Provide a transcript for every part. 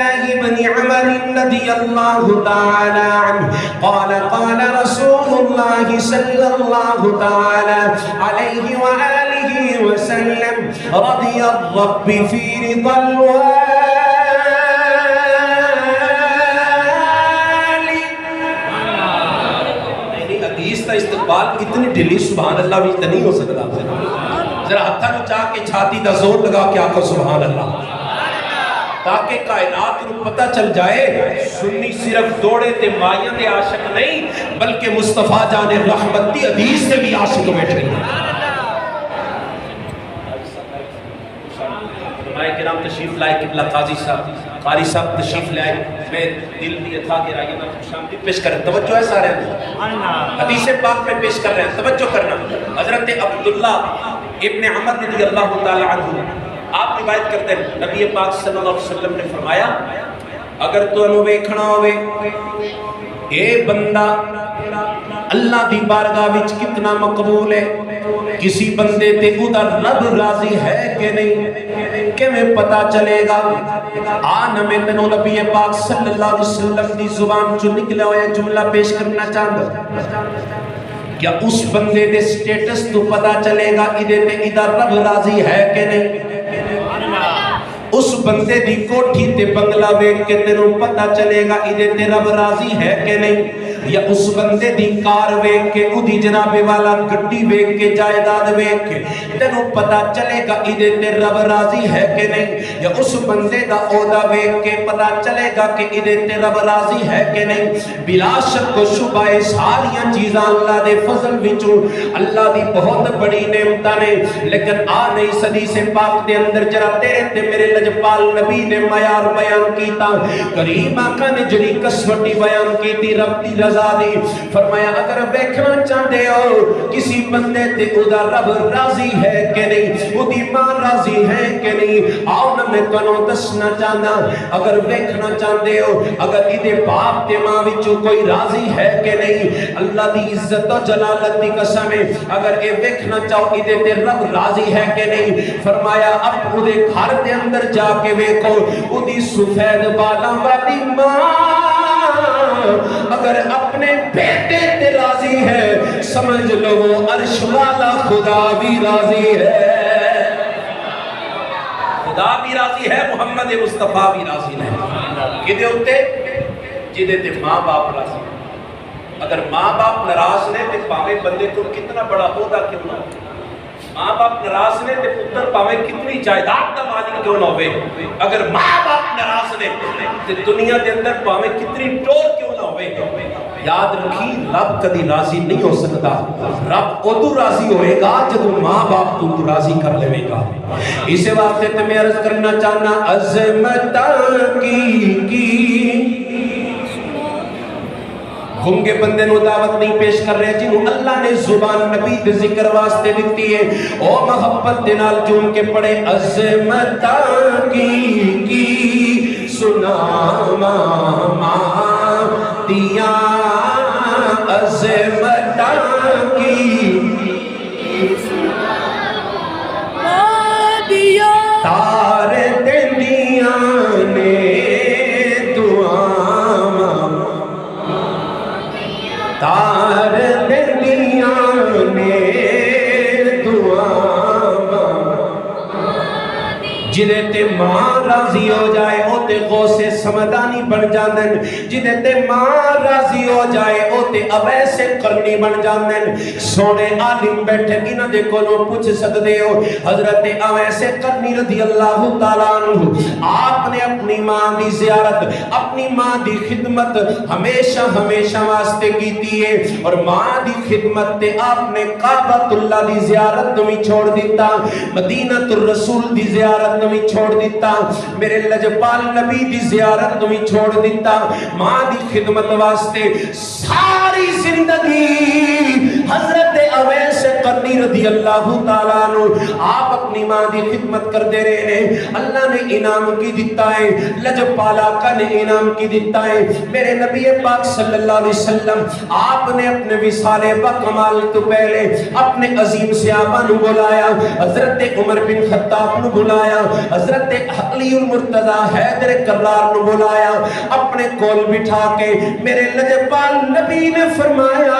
بن عمر رضی اللہ تعالی عنہ قال قال رسول اللہ صلی اللہ تعالی علیہ وآلہ وسلم رضی الرب فی رضا الوالی. حدیث کا استقبال اتنی ڈھلی سبحان اللہ بھی نہیں ہو سکتا. ذرا ہتھا نو چاہ کے چھاتی دا زور لگا کے آکھو سبحان اللہ، تاکہ کائنات کو پتہ چل جائے سنی صرف دوڑے تے مائیاں دے عاشق نہیں بلکہ مصطفیٰ جان رحمت دی حدیث سے بھی عاشق بیٹھے ہیں. علماء کرام تشریف لائے، قبلہ قاضی صاحب قاری صاحب تشریف لائے. میں دل دیا تھا کہ رائے میں خوشامدید پیش کر رہے ہیں. توجہ ہے سارے حدیث پاک میں پیش کر رہے ہیں، توجہ کرنا. حضرت عبداللہ ابن عمر رضی اللہ تعالی عنہ آپ روایت کرتے ہیں، نبی پاک صلی اللہ علیہ وسلم نے فرمایا اگر تو انہوں ویکھنا ہوئے اے بندہ اللہ دی بارگاہ وچ کتنا مقبول ہے، کسی بندے تے ادھر رب راضی ہے کہ نہیں، کہ میں پتا چلے گا. آن میں تنو نبی پاک صلی اللہ علیہ وسلم دی زبان جو نکلا ہوئے جملہ پیش کرنا چاہتا. کیا اس بندے دے سٹیٹس تو پتا چلے گا ادھر رب راضی ہے کہ نہیں. اس بندے دی کوٹھی تے بنگلہ ویکھ کے تینوں پتہ چلے گا ادھر تے رب راضی ہے کہ نہیں. یا اس بندے دی کار ویکھ کے اودی جناب والا گڈی ویکھ کے جائیداد ویکھ کے تینوں پتہ چلے گا ادھر تے رب راضی ہے کہ نہیں. یا اس بندے دا عہدہ ویکھ کے پتہ چلے گا کہ ادھر تے رب راضی ہے کہ نہیں. بلا شک و شبہ ساریاں چیزاں اللہ دے فضل وچوں اللہ دی بہت بڑی نعمتاں نے، لیکن آ نہیں صدی سے پاک دے اندر جرا تیرے تے میرے لجپال نبی نے معیار بیان کیتا. کریم آقا نے جڑی کسوٹی بیان کیتی رب دی رضا دی. فرمایا اگر ویکھنا چاہتے ہو کسی بندے تے ادا رب راضی ہے کہ نہیں، اودی ماں راضی ہے کہ نہیں، آؤ نہ میں تنوں دسنا چاہنا. اگر ویکھنا چاہتے ہو اگر ادھے باپ تے ماں وچوں کوئی راضی ہے کہ نہیں، اللہ دی عزت و جلالت دی قسم ہے اگر اے ویکھنا چاہو ادھے تے رب راضی ہے کہ نہیں. فرمایا اب اودے گھر دے اندر جا کے ویکھو اودی سفید بالاں والی ماں اگر اپنے بیٹے تے راضی ہے سمجھ لو عرش والا خدا بھی راضی ہے. خدا بھی راضی ہے، محمد مصطفیٰ بھی راضی ہے. کدے ہوتے جدے تے ماں باپ راضی. اگر ماں باپ ناراض نے تے پاوے بندے کو کتنا بڑا عہدہ کیوں نہ، ماں باپ ناراض نے تے پتر پاوے کتنی جائیداد دا مالک کیوں نہ ہوئے، اگر ماں باپ ناراض نے تے دنیا دے اندر پاوے کتنی ٹور کیوں نہ ہوئے. یاد رکھی رب کدی راضی نہیں ہو سکتا، رب ادو راضی ہوئے گا جب ماں باپ تو راضی کر لے گا. اسے واسطے تے میں عرض کرنا چاہنا عظمتاں کی گنگے بندے نو دعوت نہیں پیش کر رہے جنہوں اللہ نے زبان نبی دے ذکر واسطے دیتی ہے. او محبت دے نال جون کے پڑے عظمتاں کی سنا ماں دیا عظمتاں کی تار دنیا نے تار دنیا نے دعا جدے تے ماں راضی ہو جائے او تے غوث سمدانی بن جاندن، جدے تے ماں راضی ہو جائے او تے اویس قرنی بن جاندن. سونے عالم بیٹھے انہاں دے کولوں پوچھ سکدے ہو حضرت اویس قرنی رضی اللہ تعالی عنہ آپ نے اپنی ماں دی زیارت اپنی ماں دی خدمت ہمیشہ واسطے کیتی ہے، اور ماں دی خدمت تے آپ نے کعبۃ اللہ دی زیارت بھی چھوڑ دیتا، مدینہ الرسول دی زیارت بھی چھوڑ دیتا، میرے لجپال نبی دی زیارت بھی چھوڑ دیتا. ماں دی خدمت واسطے ساری زندگی حضرت اویس قرنی رضی اللہ تعالیٰ عنہ آپ اپنی ماں دی خدمت کر دے رہے ہیں، اللہ نے انعام کی دیتا ہے، لجپالا کا نے انعام کی دیتا ہے۔ میرے نبی پاک صلی اللہ علیہ وسلم آپ نے اپنے وصال بکمال تو پہلے اپنے عظیم صحابہ نو بلایا، حضرت عمر بن خطاب نو بلایا، حضرت علی المرتضی حیدر کرار نو بلایا، اپنے کول بٹھا کے میرے لجپال نبی نے فرمایا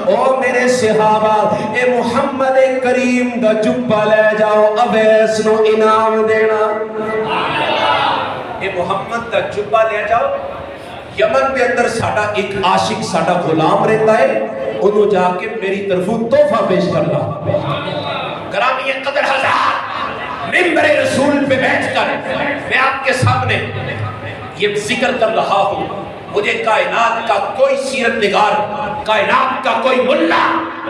او میرے صحابہ اے محمد کریم دا جبہ لے جاؤ، اویس نو انعام دینا۔ اے محمد دا جبہ لے جاؤ، یمن کے اندر ساڑا ایک عاشق ساڑا غلام رہتا ہے، انہوں جا کے میری طرفوں تحفہ پیش کرنا۔ گرامی قدر حضرات، ممبر رسول پہ بیٹھ کر میں آپ کے سامنے یہ ذکر کر رہا ہوں، مجھے کائنات کا کوئی سیرت نگار، کائنات کا کوئی ملا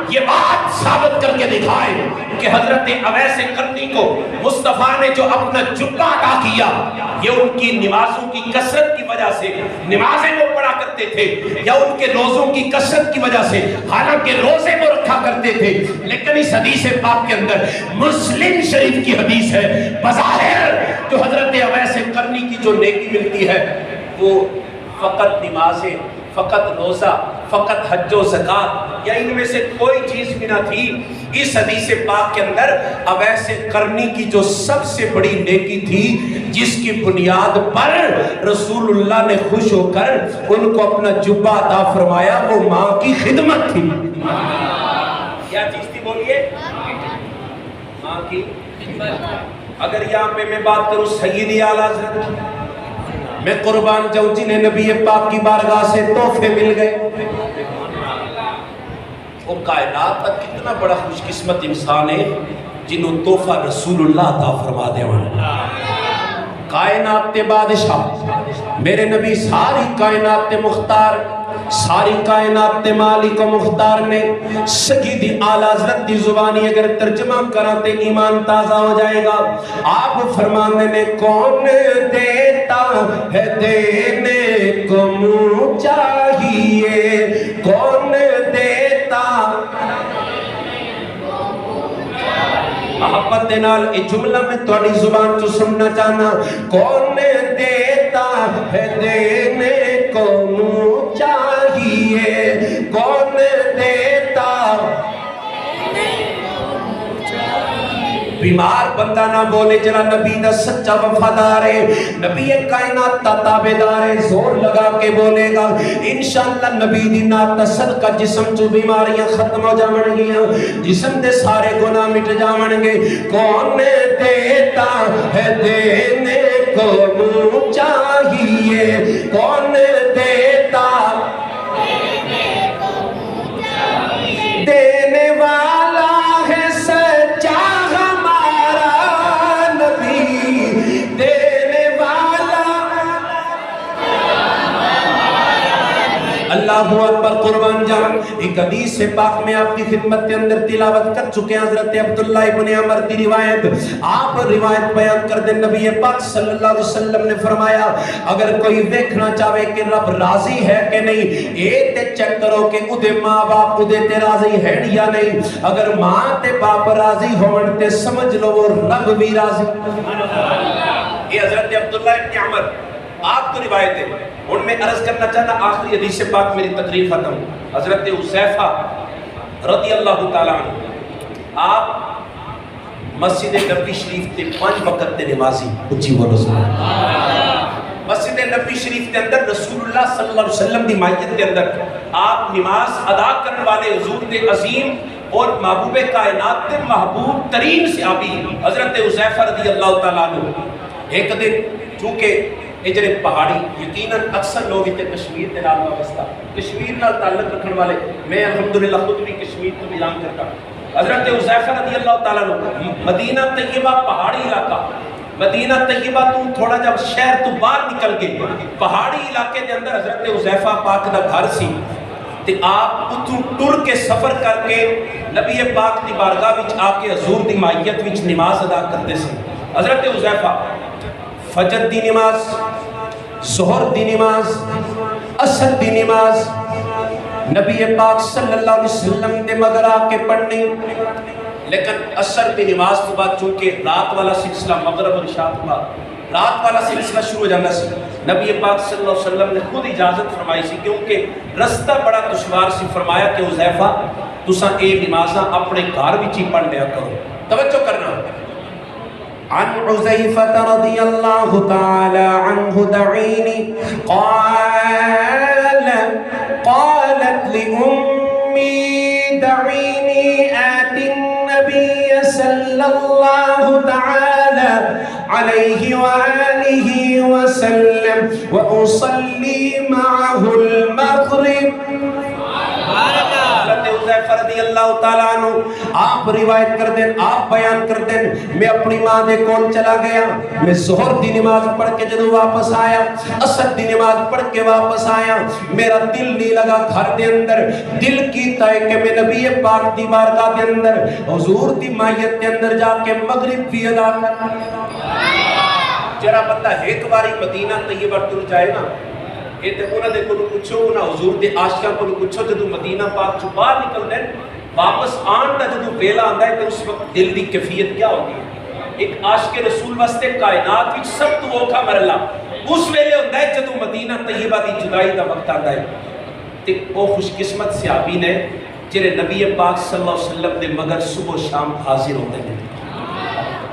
یہ بات ثابت کر کے دکھائے کہ حضرت اویس قرنی کو مصطفیٰ نے جو اپنا جبہ عطا کیا یہ ان کی نمازوں کی کثرت کی وجہ سے، نمازیں وہ پڑھا کرتے تھے، یا ان کے روزوں کی کثرت کی وجہ سے، حالانکہ روزے وہ رکھا کرتے تھے، لیکن اس حدیث پاک کے اندر مسلم شریف کی حدیث ہے، بظاہر جو حضرت اویس قرنی کی جو نیکی ملتی ہے وہ فقط نمازیں، فقط روزہ، فقط حج و زکات یا ان میں سے کوئی چیز بھی نہ تھی۔ اس حدیث پاک کے اندر اویس قرنی کی جو سب سے بڑی نیکی تھی، جس کی بنیاد پر رسول اللہ نے خوش ہو کر ان کو اپنا جبہ عطا فرمایا، وہ ماں کی خدمت تھی۔ کیا چیز تھی بولیے؟ ماں کی خدمت۔ اگر یہاں پہ میں بات کروں سیدی اعلیٰ حضرت، میں قربان جاؤں جنہیں نبی پاک کی بارگاہ سے تحفے مل گئے، وہ کائنات کا کتنا بڑا خوش قسمت انسان ہے جنہوں تحفہ رسول اللہ عطا فرما دے وانا۔ کائنات تے بادشاہ میرے نبی ساری کائنات تے مختار، ساری کائنات تے مالک و مختار نے سیدی اعلیٰ حضرت دی زبانی اگر ترجمہ کراتے ایمان تازہ ہو جائے گا۔ آپ فرمانے نے کون دیتا ہے دینے کو منہ چاہیے، کون دیتا محبت نال اے جملہ میں تھوڑی زبان جو سننا چاہنا، کون دیتا ہے دینے کو منہ چاہیے، کون دیتا بیمار بندہ نہ بولے جنا نبی دا سچا وفادار ہے، نبی کائنات تا تابعدار ہے، زور لگا کے بولے گا انشاءاللہ نبی دی نات صدقہ جسم جو بیماریاں ختم ہو جاون گیاں، جسم دے سارے گناہ مٹ جاون گے۔ کون دیتا ہے دینے کو منہ چاہیے، کون دیتا دینے والا ہے سچا ہمارا نبی، دینے والا اللہ اکبر قربان جان۔ ایک حدیث سے پاک میں آپ کی خدمت کے اندر تلاوت کر چکے ہیں، حضرت عبداللہ ابن عمر کی روایت، آپ روایت بیان کر دیں، نبی پاک صلی اللہ علیہ وسلم نے فرمایا اگر کوئی دیکھنا چاہے کہ رب راضی ہے کہ نہیں، اے تے چیک کرو کہ ادھے ماں باپ ادھے تے راضی ہے یا نہیں، اگر ماں تے باپ راضی ہون تے سمجھ لو وہ رب بھی راضی۔ یہ حضرت عبداللہ ابن عمر آپ تو روایت ہے، ان میں عرض کرنا چاہتا آخری حدیث پاک میری تقریر ختم۔ حضرت حذیفہ رضی اللہ تعالیٰ عنہ آپ مسجد نبی شریف تے 5 وقت تے نمازی اچھی بولو سبحان۔ مسجد نبی شریف کے اندر رسول اللہ صلی اللہ علیہ وسلم دی مائیت کے اندر آپ نماز ادا کرنے والے حضور دے عظیم اور محبوب کائنات تے محبوب ترین صحابی حضرت حذیفہ رضی اللہ تعالیٰ عنہ ایک دن چونکہ اجرے پہاڑی یقیناً اکثر لوگ اتنے کشمیر کے نام وابستہ کشمیر نال تعلق رکھنے والے، میں الحمدللہ خود بھی کشمیر کو بلانگ کرتا ہوں۔ حضرت حذیفہ رضی اللہ تعالیٰ عنہ مدینہ طیبہ پہاڑی علاقہ، مدینہ طیبہ تو تھوڑا جب شہر تو باہر نکل گئے پہاڑی علاقے کے اندر حضرت حذیفہ پاک دا گھر سی، تے آپ اتوں ٹر کے سفر کر کے نبی پاک دی بارگاہ وچ آ کے حضور دی مائیت وچ نماز ادا کرتے سے۔ حضرت حذیفہ فجر دی نماز، ظہر دی نماز، عصر دی نماز، نبی پاک صلی اللہ علیہ وسلم دے مگر آ کے پڑھنی، لیکن اثر دی نماز تو بعد چونکہ رات والا سلسلہ مغرب اور عشاء تو بعد رات والا سلسلہ شروع ہو جانا سی، نبی پاک صلی اللہ علیہ وسلم نے خود اجازت فرمائی سی کیونکہ رستہ بڑا دشوار سی، فرمایا کہ حذیفہ تساں اے نمازاں اپنے گھر وچ ہی پڑھ لیا کرو۔ توجہ کرنا، عن حذیفہ رضی اللہ تعالی عنہ دعینی قالت لأمی دعینی آتی النبی صلی اللہ تعالی علیہ وآلہ وسلم وأصلی معہ المغرب۔ حضرت حذیفہ رضی اللہ تعالیٰ عنہ آپ روایت کر دیں، آپ بیان کر دیں، میں اپنی ماں دے کول چلا گیا، میں ظہر دی نماز پڑھ کے جدو واپس آیا، عصر دی نماز پڑھ کے واپس آیا، میرا دل نہیں لگا گھر دے اندر، دل کیتا ہے کہ میں نبی پاک دی بارگاہ دے اندر حضور دی مائیت دے اندر جا کے مغرب بھی ادا کر۔ جرا بندہ ایک باری مدینہ طیبہ ٹر جائے نا، یہ تے انہاں دے کولوں پوچھو، انہاں حضور دے عاشقاں کولوں پوچھو، جدوں مدینہ پاک چوں باہر نکل دے واپس آن دا جدوں ویلا آندا ہے تے اس وقت دل دی کیفیت کیا ہوندی ہے؟ ایک عاشق رسول واسطے کائنات وچ سب تو اوکھا مرحلہ اس ویلے ہوندا ہے جدوں مدینہ طیبہ دی جدائی دا وقت آندا ہے، تے او خوش قسمت صحابی نے جڑے نبی پاک صلی اللہ علیہ وسلم دے مگر صبح و شام حاضر ہوندے ہیں۔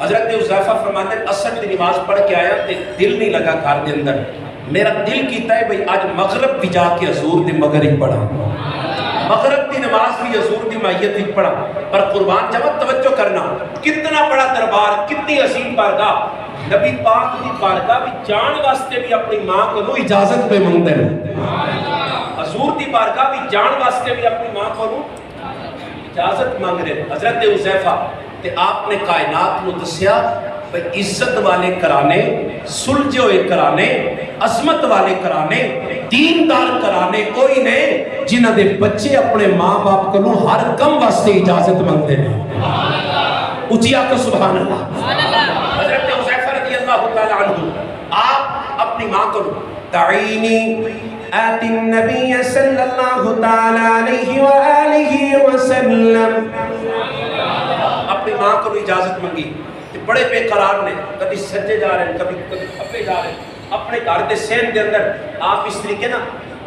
حضرت حذیفہ فرماتے ہیں عصر دی نماز پڑھ کے آیا تے دل نہیں لگا گھر دے اندر، میرا دل کیتا ہے بھئی آج مغرب بھی جا کے حضور دی مغرب پڑھا، مغرب دی نماز بھی حضور دی مائیت بھی پڑھا۔ پر قربان جمع توجہ کرنا، کتنا بڑا دربار، کتنی عظیم بارگاہ، نبی پاک دی بارگاہ بھی جان واسطے بھی اپنی ماں کو اجازت پہ منگتے ہیں، حضور دی بارگاہ بھی جان واسطے بھی اپنی ماں کو اجازت مانگ رہے۔ حضرت حذیفہ تے آپ نے کائنات نو دسیا بھئی عزت والے کرانے، سلجھے ہوئے کرانے، عظمت والے کرانے، دیندار کرانے کوئی نے جنہ دے بچے اپنے ماں باپ کو ہر کم واسطے اجازت مانگتے ہیں۔ اچھیا کہ سبحان اللہ۔ حضرت حذیفہ رضی اللہ تعالیٰ عنہ آپ اپنی ماں کو تعینی آتی النبی صلی اللہ تعالیٰ علیہ وآلہ وسلم، اپنی ماں کو اجازت منگی، بڑے بے قرار نے، کبھی سجے جا رہے ہیں، کبھی کھپے جا رہے ہیں، اپنے گھر دے سین دے اندر آپ اس طریقے نا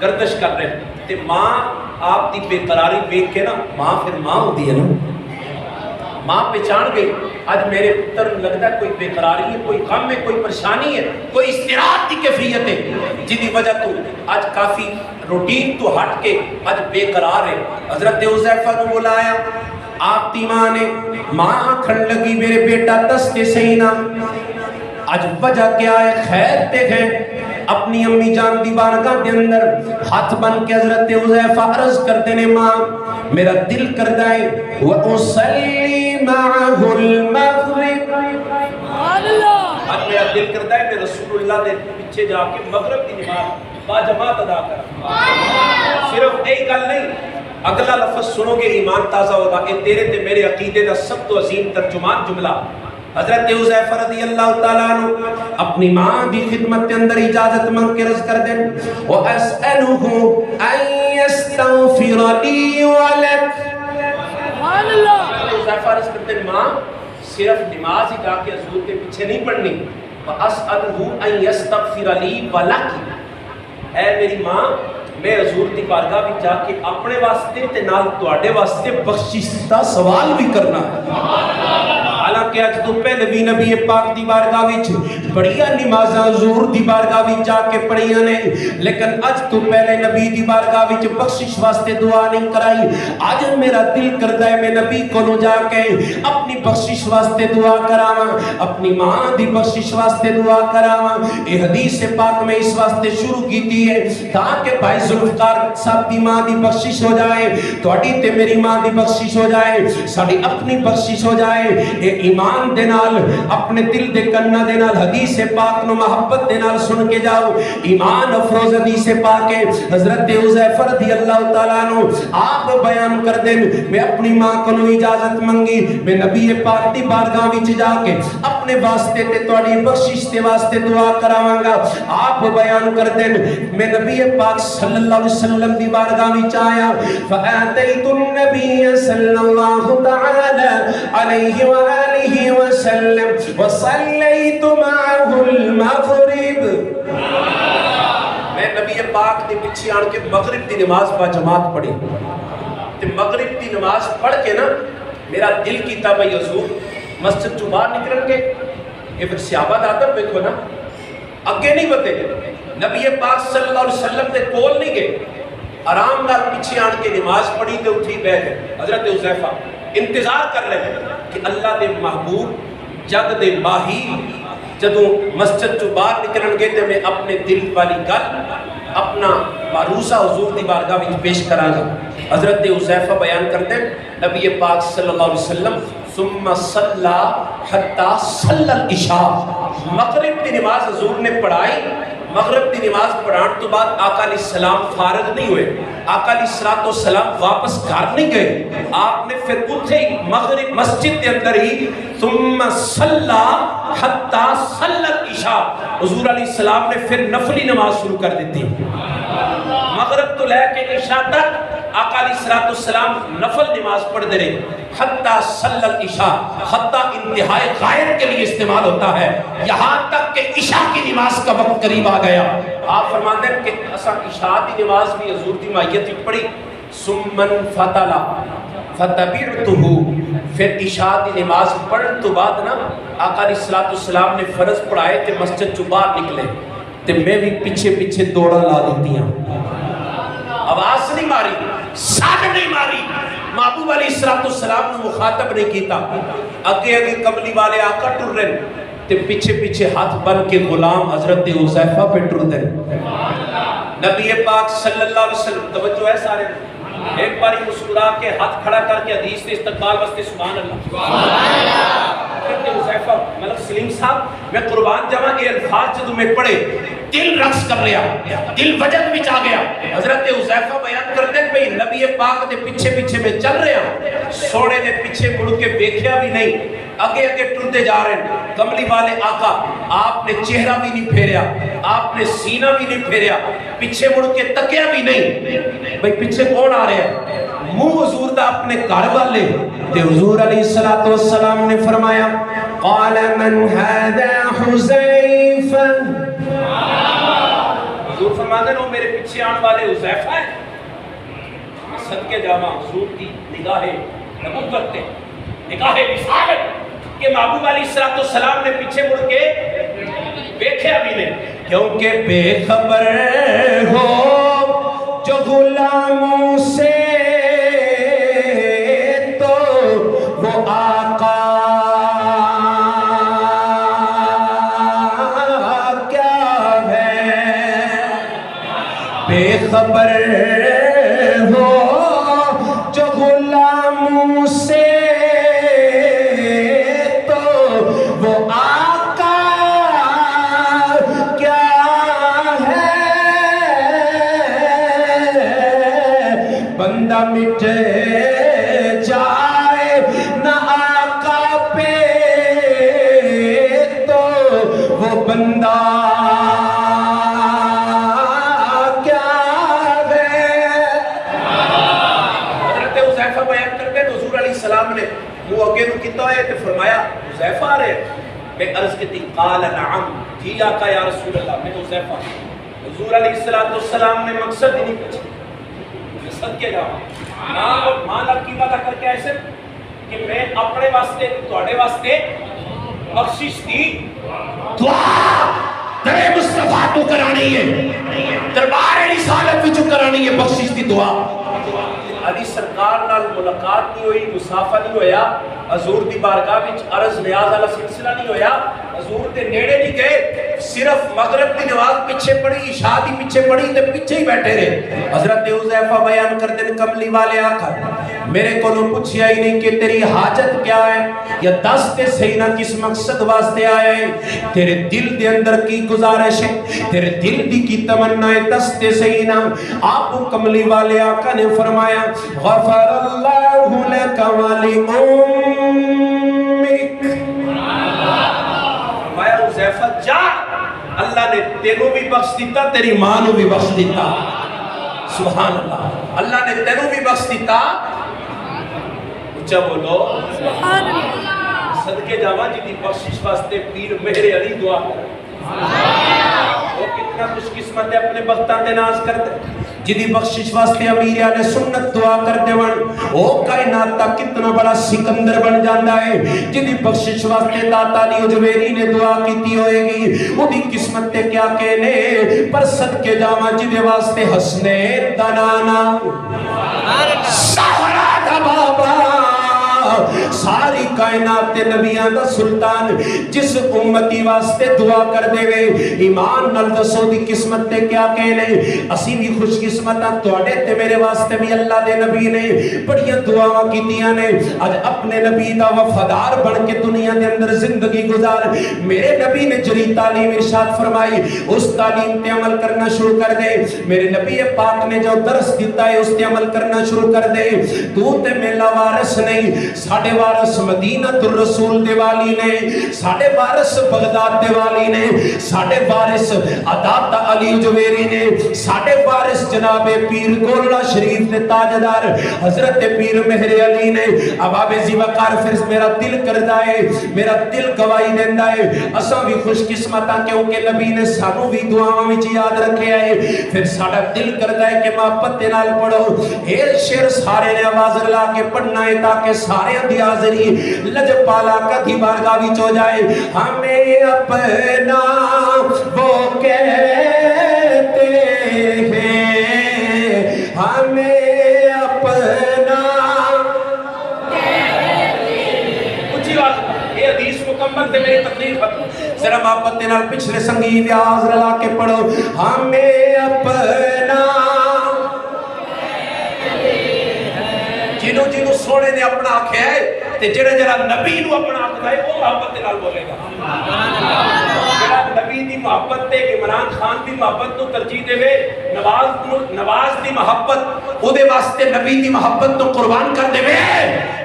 گردش کر رہے ہیں، تے ماں آپ دی بے قراری دیکھ کے نا، ماں پھر ماں ہوتی ہے نا، ماں پہچان گئی آج میرے پتر لگتا ہے کوئی بے قراری ہے، کوئی غم ہے، کوئی پریشانی ہے، کوئی استراحت کی کیفیت ہے، جن کی وجہ تو آج کافی روٹین تو ہٹ کے آج بے قرار ہے۔ حضرت حذیفہ کو بلایا، آپ دی ماں نے، ماں کھڑ لگی میرے بیٹا دستے صحیح نا، آج وجہ کیا ہے، خیر تے ہیں۔ اپنی امی جان دی بارگاہ دے اندر ہاتھ بن کے حضرت حذیفہ عرض کرتے نے، ماں میرا دل کر دائے وَأُصَلِّ مَعَهُ الْمَغْرِبِ، آج میرا دل کر دائے میں رسول اللہ دے پیچھے جا کے مغرب کی نماز با جماعت ادا کر۔ صرف ایک گل نہیں، اگلا لفظ سنو گے ایمان تازہ ہوگا، اے تیرے تے میرے عقیدے دا سب تو عظیم ترجمان جملہ۔ حضرت حذیفہ رضی اللہ تعالیٰ عنہ اپنی ماں دی خدمت کے اندر اجازت مانگ کے عرض کر دیں، وَأَسْأَلُهُ أَن يَسْتَغْفِرَ لِي وَلَكَ، حذیفہ عرض کرتے ہیں ماں صرف نماز ہی جا کے حضور کے پیچھے نہیں پڑھنی، وَأَسْأَلُهُ أَن يَسْتَغْفِرَ لِي وَلَكِ، اے میری ماں میں حضور دی بارگاہ بھی جا کے اپنے واسطے تے نال تواڈے واسطے بخشش دا سوال بھی کرنا ہے۔ حالانکہ اج تو پہلے بھی نبی پاک دی بارگاہ وچ بڑیاں نمازاں حضور دی بارگاہ وچ جا کے پڑھیاں نے، لیکن اج تو پہلے نبی دی بارگاہ وچ بخشش واسطے دعا نہیں کرائی۔ اج میرا دل کردا ہے میں نبی کولوں جا کے اپنی بخشش واسطے دعا کراواں، اپنی ماں دی بخشش واسطے دعا کراواں۔ یہ حدیث پاک میں اس واسطے شروع کیتی ہے تاکہ بھائی ذوالفقار صاحب دی ماں دی بخشش ہو جائے، تواڈی تے میری ماں دی بخشش ہو جائے، ساڈی اپنی بخشش ہو جائے۔ اے ایمان دے نال اپنے دل دے کنا دے نال حدیث پاک نو محبت دے نال سن کے جاؤ، ایمان افروز حدیث پاک ہے۔ حضرت حذیفہ رضی اللہ تعالیٰ عنہ آپ بیان کر دیں، میں اپنی ماں کو اجازت منگی، میں نبی پاک دی بارگاہ وچ جا کے اپنی اپنے واسطے تے تواڈی بخشش دے واسطے دعا کراواں گا. آپ بیان کردے میں نبی پاک صلی اللہ علیہ وسلم دی بارگاہ وچ آیا فآتیت النبی صلی اللہ تعالی علیہ وآلہ وسلم وصلیت معه المغرب. میں نبی پاک دے پیچھے آن کے مغرب دی نماز با جماعت پڑھی تے مغرب دی نماز پڑھ کے نا میرا دل کیتا بھئی حضور مسجد جو باہر نکل کے یہ پھر صحابہ آدم دیکھو نا اگے نہیں بتے نبی پاک صلی اللہ علیہ وسلم دے کول نہیں گئے آرام نال پیچھے آن کے نماز پڑھی تے اٹھی بیٹھ گئے. حضرت حذیفہ انتظار کر رہے ہیں کہ اللہ دے محبوب جگ دے ماہی جدوں مسجد جو باہر نکلن گے تے میں اپنے دل والی گل اپنا معروضہ حضور دی بارگاہ وچ پیش کراں گا. حضرت حذیفہ بیان کرتے ہیں نبی پاک صلی اللہ علیہ وسلم ثم صلی حتی صلی العشاء مغرب دی نماز حضور نے پڑھائی. مغرب دی نماز پڑھان تو بعد آقا علیہ السلام فارغ نہیں ہوئے. آقا علیہ السلام واپس گھر نہیں گئے. آپ نے پھر اتھے ہی مغرب مسجد کے اندر ہی ثم صلی حتی صلی العشاء حضور علیہ السلام نے پھر نفلی نماز شروع کر دیتی. مغرب تو لے کے عشاء تک آقا علیہ السلام نفل نماز پڑھ دے رہے. حتی صلی العشاء حتی انتہائی غائب کے لیے استعمال ہوتا ہے یہاں تک کہ عشاء کی نماز کا وقت قریب آ گیا. آپ فرماتے ہیں کہ اسا عشاء کی نماز بھی حضور دی مائیت پڑھی سمن فتلا فتبعتہ پھر عشاء دی نماز پڑھن تو بعد نا آقا علیہ السلام نے فرض پڑھائے تے مسجد جو باہر نکلے تے میں بھی پیچھے پیچھے دوڑا لا دیتی ہیں. آواز نہیں ماری ساگ نہیں ماری محبوب علیہ السلام نے مخاطب نہیں کیتا. اگے اگے کملی والے آقا ٹر رہے تے پیچھے پیچھے ہاتھ بن کے غلام حضرت حذیفہ پہ ٹر دے. نبی پاک صلی اللہ علیہ وسلم توجہ ہے سارے ایک باری مسکرا کے ہاتھ کھڑا کر کے حدیث کے استقبال واسطے سبحان اللہ. حضرت حذیفہ ملک سلیم صاحب میں قربان جاواں یہ الفاظ جدوں میں پڑھے دل رقص کر رہا دل وجد وچ آ گیا. حضرت حذیفہ بیان کرتے ہیں بھئی نبی پاک دے پیچھے پیچھے میں چل رہا سونے دے پیچھے مڑ کے دیکھیا بھی نہیں اگے اگے ٹرتے جا رہے ہیں. کملی والے آقا آپ نے چہرہ بھی نہیں پھیریا آپ نے سینہ بھی نہیں پھیریا پیچھے مڑ کے تکیا بھی نہیں. بھئی پیچھے کون آ رہے ہیں منہ حضور دا اپنے گھر والے تے حضور علیہ السلام نے فرمایا قال من هذا حذیفہ. حضور فرماتے ہیں وہ میرے پیچھے آنے والے حذیفہ ہیں. صدقے جاواں حضور کی نگاہ نبوت تے نگاہ رسالت کہ محبوب علیہ السلام نے پیچھے مڑ کے دیکھا بھی نہیں کیونکہ بے خبر ہو جو غلاموں سے تو وہ آقا کیا ہے. بے خبر ہو جو غلاموں سے مٹ جائے نہ آقا پہ تو وہ بندہ کیا ہے. حضرت حذیفہ بیان کرتے ہیں حضور علیہ السلام نے وہ اگے رو کیتا ہے تو فرمایا حذیفہ آ رہے میں عرض کی قال نعم جی آقا یا رسول اللہ. میں حذیفہ حضور علیہ السلام نے مقصد ہی نہیں پوچھا صدقے جاواں نام اور مان عقیدہ کر کے ایسے کہ میں اپنے واسطے تواڈے واسطے بخشش دی دعا در مصطفیٰ تو کرانی ہے دربار رسالت وچ کرانی ہے بخشش دی دعا. علی سرکار نال ملاقات نہیں ہوئی مصافحہ نہیں ہویا حضور دی بارگاہ وچ عرض نیاز والا سلسلہ نہیں ہویا حضور دے نیڑے نہیں گئے صرف مغرب دی نماز پیچھے پڑھی عشاء دی پیچھے پڑھی تے پیچھے ہی بیٹھے رہے. حضرت حذیفہ بیان کرتے ہیں کملی والے آقا میرے کو پوچھیا ہی نہیں کہ تیری حاجت کیا ہے یا دس تے صحیح نہ کس مقصد واسطے آیا ہے تیرے دل دے اندر کی گزارش ہے تیرے دل دی کی تمنا ہے دس تے صحیح نہ. آپ کو کملی والے آقا نے فرمایا غفر اللہ لک ولی امک. حذیفہ جا اللہ نے تینوں بھی بخش دیتا تیری ماں نو بھی بخش دیتا سبحان اللہ اللہ نے تینوں بھی بخش دیتا اچھا بولو سبحان اللہ صدقے جاواں جی دی بخشش واسطے پیر مہر علی دعا کر وہ کتنا خوش قسمت ہے اپنے بختاں تے ناز کرتے جدی بخشش واسطے امیر اہل سنت دعا کرتے ون او کائنات دا کتنا بڑا سکندر بن جاندا ہے جدی بخشش واسطے داتا علی اجویری نے دعا کیتی ہوئے گی او دی قسمت تے کیا کہنے پر صدقے جاواں جدے واسطے حسنین دا نانا زہرا دا بابا ساری کائنات تے نبیان دا سلطان جس امتی واسطے دعا کر دے وے ایمان نال دسو دی قسمت تے کیا کہنے اسی بھی خوش قسمتاں تواڈے تے میرے واسطے بھی اللہ دے نبی نے بڑیاں دعاواں کیتیاں نے اج اپنے نبی دا وفادار بن کے دنیا دے اندر زندگی گزار میرے نبی نے جری تعلیم ارشاد فرمائی اس تعلیم تے عمل کرنا شروع کر دے میرے نبی پاک نے جو درس دیتا ہے اس تے عمل کرنا شروع کر دے تو تے میرا وارث نہیں ساڑھے وارث مدینہ الرسول دیوالی نے ساڑھے وارث بغداد دیوالی نے ساڑھے وارث عداد علی جویری نے ساڑھے وارث جناب پیر گولڑا شریف نے تاجدار حضرت پیر مہر علی نے اباب زیوکار پھر میرا دل کردہ ہے میرا دل گواہی دیندہ ہے اساں بھی خوش قسمتاں کیونکہ نبی نے سانو بھی دعاواں وچ یاد رکھے آئے پھر ساڑھا دل کردہ ہے کہ محبت نال پڑھو اے شعر سارے نے آواز لا کے پڑھنا ہے تاکہ سارے دی حاضری لج پالا کدھی بارگاہ وچ ہو جائے ہمیں اپنا وہ کہتے ہیں ہمیں اپنا اونچی آواز یہ حدیث مکمل تے میری تقریر ختم ذرا محبت نال پچھلے سنگی ریاض رلا کے پڑھو ہمیں اپنا جنہوں سونے نے اپنا آکھیا ہے تے جڑا جڑا نبی نو اپنا آکھدا ہے وہ محبت نال بولے گا جڑا نبی دی محبت تے عمران خان دی محبت نو ترجیح دے وے نواز دی محبت او دے واسطے نبی دی محبت نو قربان کر دے وے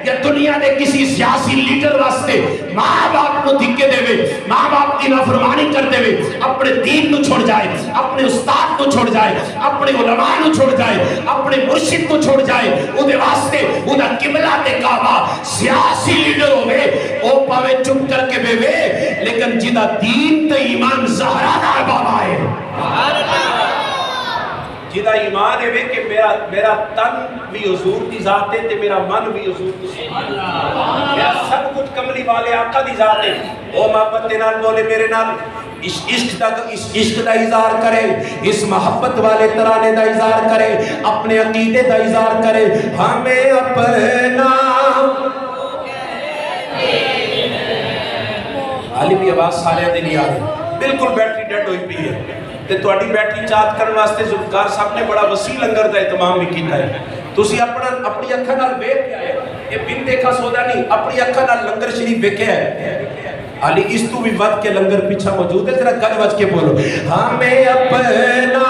یا دنیا دے کسی سیاسی لیڈر واسطے ماں باپ نو دھکے دے وے ماں باپ دی نافرمانی کر دے وے اپنے دین نو چھوڑ جائے اپنے استاد نو چھوڑ جائے اپنے علماء نو چھوڑ جائے اپنے مرشد نو چھوڑ جائے او دے واسطے او دا قبلہ تے کعبہ سیاسی لیڈر ہوئے او پاوے چپ کر کے بے وے لیکن جدا دین تے ایمان زہرا دا بابا ہے جدا ایمان ہے کہ میرا تن بھی حضور دی ذات ہے تے میرا من بھی حضور دی ذات ہے میرا سب کچھ کملی والے آقا دی ذات ہے او محبت نال بولے میرے نال عشق دا اظہار کرے اس محبت والے ترانے دا اظہار کرے اپنے عقیدے دا اظہار کرے ہمیں اپنا علی بھی آواز سارے دن یاد ہے بالکل بیٹری ڈیڈ ہوئی پی ہے تے تواڈی بیٹری چارج کرن واسطے ذوالفقار صاحب نے بڑا وسیع لنگر دا اہتمام بھی کیتا ہے تسی اپنی اکھاں نال ویکھ کے آئے یہ بن دیکھا سودا نہیں اپنی اکھاں نال لنگر شریف ویکھیا ہے علی اس تو بھی ود کے لنگر پیچھا موجود ہے ذرا گل وج کے بولو ہمیں اپنا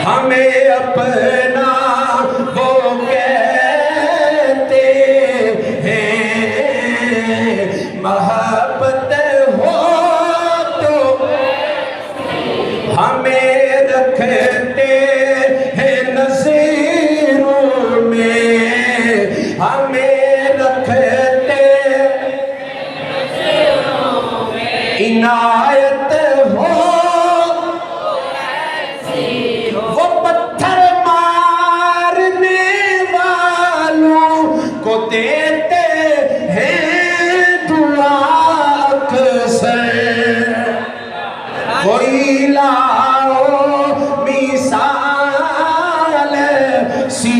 ہمیں اپنا وہ کہتے ہیں محبت ہو تو ہمیں رکھتے ہیں نظروں میں ہمیں رکھتے عنایت ہو وہ پتھر مارنے والوں کو دیتے ہیں دعا اکثر کوئی لاؤ مثال سی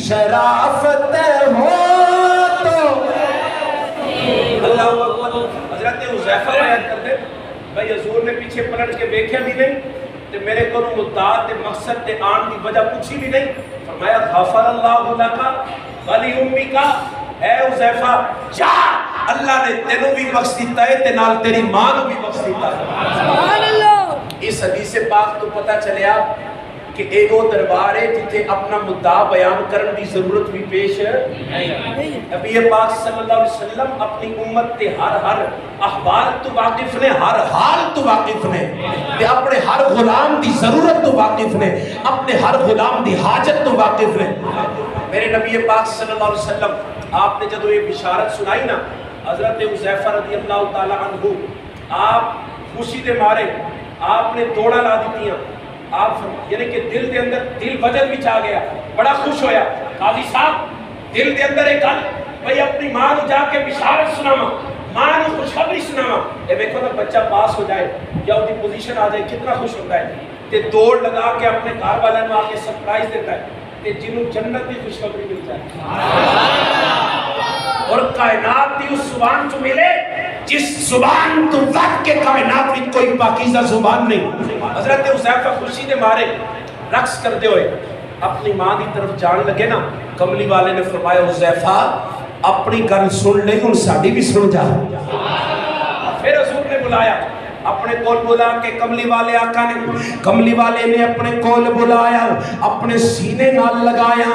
شرافت ہو تو اللہ اکبر حضرت حذیفہ بیان کرتے بھائی حضور نے پیچھے پلٹ کے دیکھا بھی نہیں تے میرے کو مدعا تے مقصد تے آن دی وجہ پوچھی بھی نہیں فرمایا غفر اللہ لکا ولی امیکا اے حذیفہ جا اللہ نے تینوں بھی بخش دیتا ہے تے نال تیری ماں نو بھی بخش دیتا ہے سبحان اللہ اس حدیث پاک تو پتہ چلیا کہ ایک وہ دربار ہے جتھے اپنا مدعا بیان کرن دی ضرورت بھی پیش نہیں. نبی پاک صلی اللہ علیہ وسلم اپنی امت تے ہر احوال تو واقف نے, ہر حال تو واقف نے, تے اپنے ہر غلام دی ضرورت تو واقف نے, اپنے ہر غلام دی حاجت تو واقف نے. میرے نبی پاک صلی اللہ علیہ وسلم آپ نے جدو یہ بشارت سنائی نا حضرت حذیفہ رضی اللہ تعالی عنہ, آپ خوشی دے مارے آپ نے دوڑا لا دیتی ہیں. آپ یعنی کہ دل دے اندر دل وجد بھی آ گیا, بڑا خوش ہویا. قاضی صاحب دل دے اندر ایک گل بھئی اپنی ماں نو جا کے بشارت سناواں, ماں نو خوشخبری سناواں. اے دیکھو نا بچہ پاس ہو جائے یا اس کی پوزیشن آ جائے کتنا خوش ہوتا ہے, تے دوڑ لگا کے اپنے گھر والوں کو آ کے سرپرائز دیتا ہے تے جنوں جنت کی خوشخبری مل جائے اور کائنات دی اس زبان تو ملے جس زبان تو تک کے کائنات میں کوئی پاکیزہ زبان نہیں. حضرت حذیفہ خوشی دے مارے رقص کرتے ہوئے اپنی ماں دی طرف جان لگے نا, کملی والے نے فرمایا حذیفہ اپنی گل سن لے ہن ساڈی بھی سن جا. پھر حضور نے بلایا اپنے کول بلا کے کملی والے آقا نے, کملی والے نے اپنے کول بلایا, اپنے سینے نال لگایا.